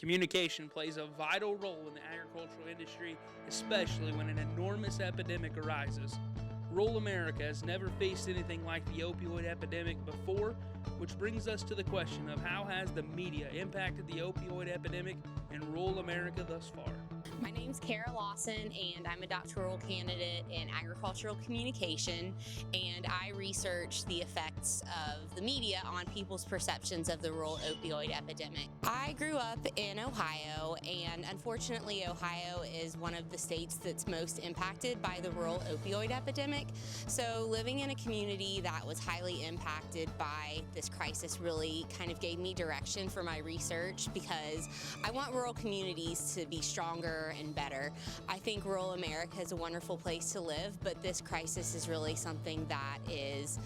Communication plays a vital role in the agricultural industry, especially when an enormous epidemic arises. Rural America has never faced anything like the opioid epidemic before, which brings us to the question of how has the media impacted the opioid epidemic in rural America thus far? My name's Cara Lawson, and I'm a doctoral candidate in agricultural communication, and I research the effects of the media on people's perceptions of the rural opioid epidemic. I grew up in Ohio, and unfortunately, Ohio is one of the states that's most impacted by the rural opioid epidemic. So living in a community that was highly impacted by this crisis really kind of gave me direction for my research, because I want rural communities to be stronger and better. I think rural America is a wonderful place to live, but this crisis is really something that is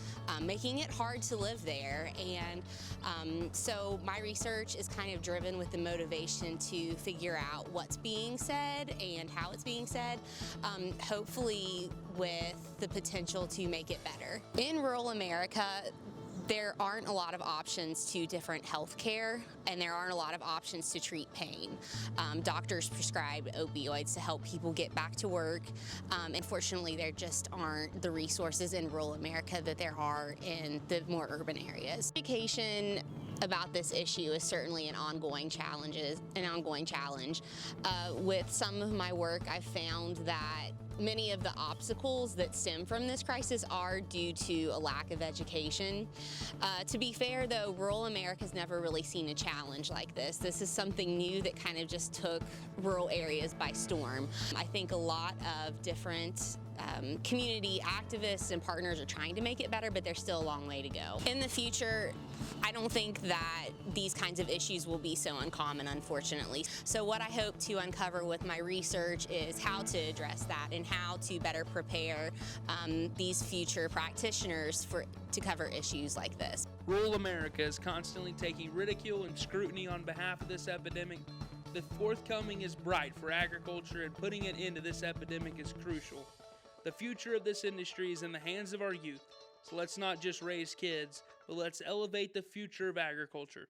making it hard to live there. And so my research is kind of driven with the motivation to figure out what's being said and how it's being said, hopefully with the potential to make it better. In rural America, there aren't a lot of options to different health care, and there aren't a lot of options to treat pain. Doctors prescribe opioids to help people get back to work. Unfortunately, there just aren't the resources in rural America that there are in the more urban areas. Education about this issue is certainly an ongoing challenge. With some of my work, I've found that many of the obstacles that stem from this crisis are due to a lack of education. To be fair, though, rural America's never really seen a challenge like this. This is something new that kind of just took rural areas by storm. I think a lot of different community activists and partners are trying to make it better, but there's still a long way to go. In the future, I don't think that these kinds of issues will be so uncommon, unfortunately. So what I hope to uncover with my research is how to address that and how to better prepare these future practitioners to cover issues like this. Rural America is constantly taking ridicule and scrutiny on behalf of this epidemic. The forthcoming is bright for agriculture, and putting an end to this epidemic is crucial. The future of this industry is in the hands of our youth, so let's not just raise kids, but let's elevate the future of agriculture.